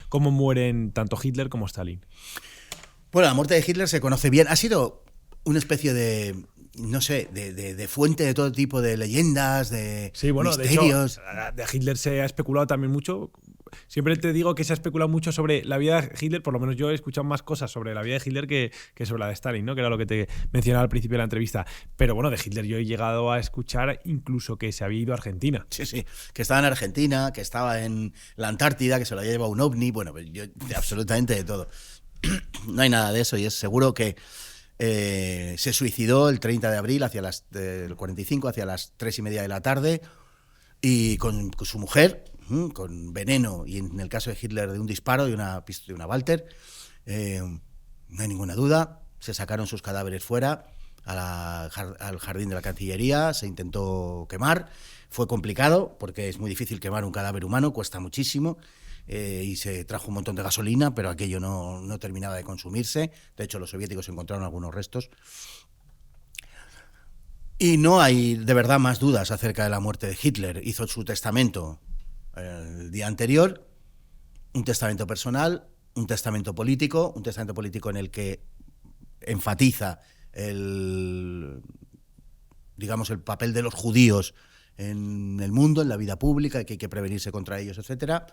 cómo mueren tanto Hitler como Stalin. Bueno, la muerte de Hitler se conoce bien. Ha sido una especie de, no sé, de fuente de todo tipo de leyendas, de Sí, bueno, misterios. de hecho, de Hitler se ha especulado también mucho. Siempre te digo que se ha especulado mucho sobre la vida de Hitler, por lo menos yo he escuchado más cosas sobre la vida de Hitler que sobre la de Stalin, ¿no? Que era lo que te mencionaba al principio de la entrevista. Pero bueno, de Hitler yo he llegado a escuchar incluso que se había ido a Argentina. Sí, sí, que estaba en Argentina, que estaba en la Antártida, que se lo había llevado un ovni. Bueno, pues yo absolutamente de todo. No hay nada de eso y es seguro que se suicidó el 30 de abril del 45 hacia las 3:30 de la tarde y con su mujer, con veneno y en el caso de Hitler de un disparo de una Walter. No hay ninguna duda, se sacaron sus cadáveres fuera al jardín de la Cancillería, se intentó quemar, fue complicado porque es muy difícil quemar un cadáver humano, cuesta muchísimo. Y se trajo un montón de gasolina, pero aquello no terminaba de consumirse. De hecho, los soviéticos encontraron algunos restos. Y no hay de verdad más dudas acerca de la muerte de Hitler. Hizo su testamento el día anterior, un testamento personal, un testamento político en el que enfatiza el papel de los judíos en el mundo, en la vida pública, que hay que prevenirse contra ellos, etcétera,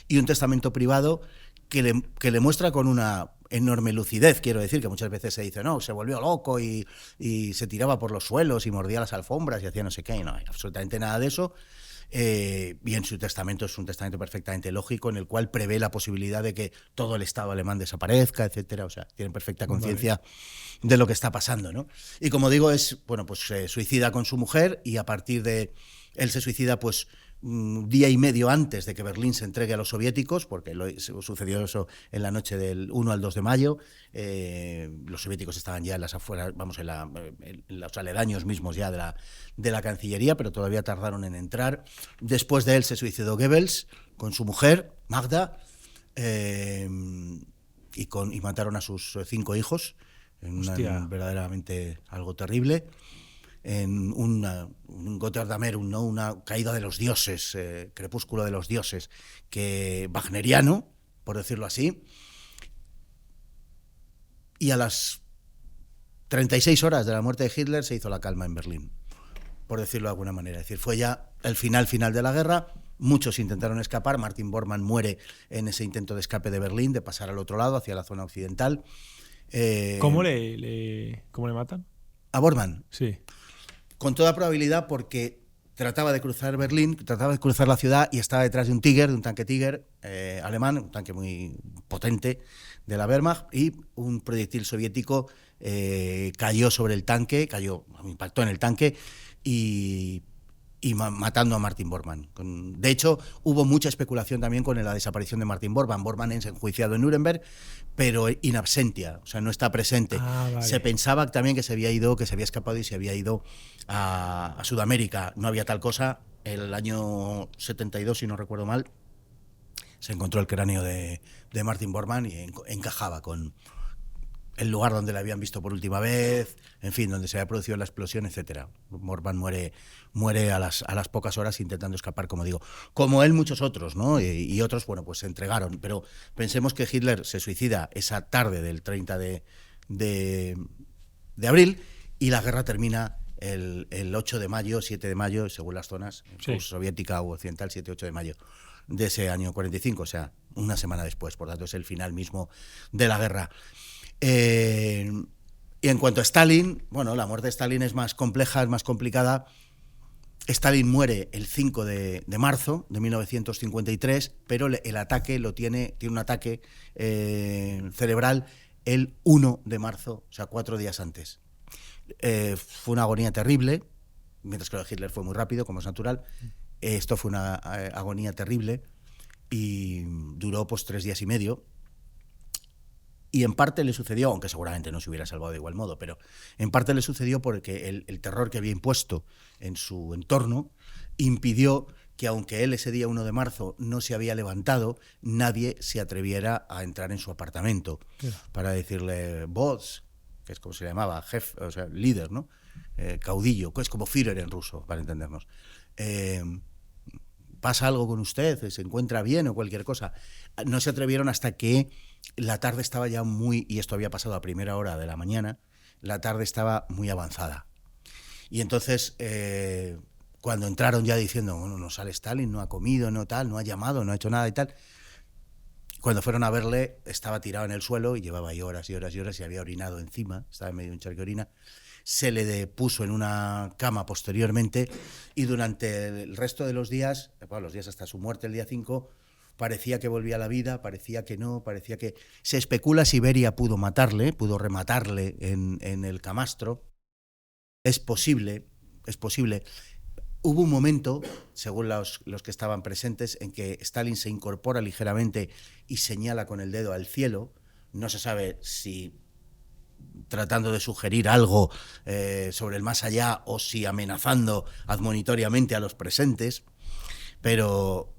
y un testamento privado que le muestra con una enorme lucidez. Quiero decir que muchas veces se dice, no, se volvió loco y se tiraba por los suelos y mordía las alfombras y hacía no sé qué, y no hay absolutamente nada de eso. Y en su testamento es un testamento perfectamente lógico en el cual prevé la posibilidad de que todo el Estado alemán desaparezca, etcétera. O sea, tienen perfecta conciencia de lo que está pasando, ¿no? Y como digo, se suicida con su mujer y a partir de él se suicida pues un día y medio antes de que Berlín se entregue a los soviéticos, porque sucedió eso en la noche del 1 al 2 de mayo. Los soviéticos estaban ya en las afueras, en los aledaños mismos ya de la Cancillería, pero todavía tardaron en entrar. Después de él se suicidó Goebbels con su mujer, Magda, y mataron a sus 5 hijos, verdaderamente algo terrible. En un Gotterdamerung, ¿no? Una caída de los dioses, crepúsculo de los dioses, wagneriano, por decirlo así. Y a las 36 horas de la muerte de Hitler se hizo la calma en Berlín, por decirlo de alguna manera. Es decir, fue ya el final de la guerra. Muchos intentaron escapar. Martin Bormann muere en ese intento de escape de Berlín, de pasar al otro lado, hacia la zona occidental. ¿Cómo le matan? ¿A Bormann? Sí. Con toda probabilidad porque trataba de cruzar Berlín, trataba de cruzar la ciudad y estaba detrás de un tanque Tiger alemán, un tanque muy potente de la Wehrmacht, y un proyectil soviético cayó sobre el tanque, impactó en el tanque y matando a Martin Bormann. De hecho, hubo mucha especulación también con la desaparición de Martin Bormann. Bormann es enjuiciado en Nuremberg, pero in absentia, o sea, no está presente. Vale. Se pensaba también que se había escapado y se había ido a Sudamérica. No había tal cosa. El año 72, si no recuerdo mal, se encontró el cráneo de Martin Bormann y encajaba con el lugar donde la habían visto por última vez, en fin, donde se había producido la explosión, etcétera. Bormann muere a las pocas horas intentando escapar, como digo. Como él, muchos otros, ¿no? Y otros, bueno, pues se entregaron. Pero pensemos que Hitler se suicida esa tarde del 30 de abril y la guerra termina el 8 de mayo, 7 de mayo, según las zonas, sí, soviética u occidental, 7-8 de mayo de ese año 45, o sea, una semana después. Por tanto, es el final mismo de la guerra. Y en cuanto a Stalin, bueno, la muerte de Stalin es más compleja, es más complicada. Stalin muere el 5 de marzo de 1953, pero el ataque tiene un ataque cerebral el 1 de marzo, o sea, 4 días antes. Fue una agonía terrible, mientras que lo de Hitler fue muy rápido, como es natural. Esto fue una agonía terrible y duró pues 3 días y medio. Y en parte le sucedió, aunque seguramente no se hubiera salvado de igual modo, pero en parte le sucedió porque el terror que había impuesto en su entorno impidió que, aunque él ese día 1 de marzo no se había levantado, nadie se atreviera a entrar en su apartamento para decirle boss, que es como se llamaba, jefe, o sea, líder, ¿no? Caudillo, que es como Führer en ruso, para entendernos. ¿pasa algo con usted? ¿Se encuentra bien o cualquier cosa? No se atrevieron hasta que la tarde estaba ya muy, y esto había pasado a primera hora de la mañana, la tarde estaba muy avanzada. Y entonces, cuando entraron ya diciendo, bueno, no sale Stalin, no ha comido, no tal, no ha llamado, no ha hecho nada y tal, cuando fueron a verle, estaba tirado en el suelo y llevaba ahí horas y horas y horas y había orinado encima, estaba en medio de un charco de orina. Se le puso en una cama posteriormente y durante el resto de los días, bueno, los días hasta su muerte el día 5, parecía que volvía a la vida, parecía que no, parecía que... Se especula si Beria pudo matarle, pudo rematarle en el camastro. Es posible, es posible. Hubo un momento, según los que estaban presentes, en que Stalin se incorpora ligeramente y señala con el dedo al cielo. No se sabe si tratando de sugerir algo sobre el más allá o si amenazando admonitoriamente a los presentes, pero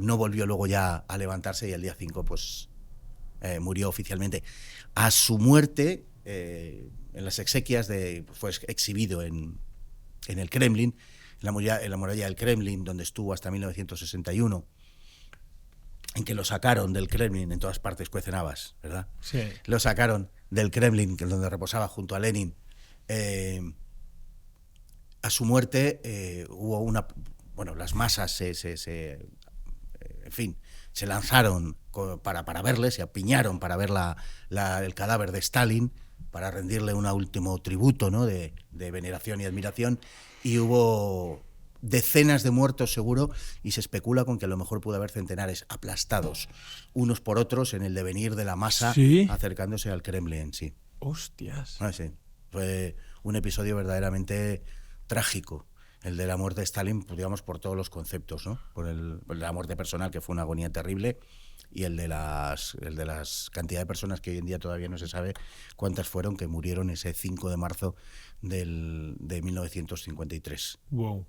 no volvió luego ya a levantarse y el día 5 pues, murió oficialmente. A su muerte, en las exequias, fue exhibido en el Kremlin, en la muralla del Kremlin, donde estuvo hasta 1961, en que lo sacaron del Kremlin, en todas partes cuecen habas, ¿verdad? Sí. Lo sacaron del Kremlin, que es donde reposaba junto a Lenin. A su muerte hubo una... Bueno, las masas en fin, se lanzaron para verle, se apiñaron para ver el cadáver de Stalin, para rendirle un último tributo, ¿no?, de veneración y admiración, y hubo decenas de muertos seguro, y se especula con que a lo mejor pudo haber centenares aplastados unos por otros en el devenir de la masa, ¿sí?, acercándose al Kremlin, sí. Hostias. Sí. Fue un episodio verdaderamente trágico, el de la muerte de Stalin, pues, digamos, por todos los conceptos, ¿no? Por la muerte personal, que fue una agonía terrible, y el de las cantidad de personas que hoy en día todavía no se sabe cuántas fueron, que murieron ese 5 de marzo de 1953. Wow.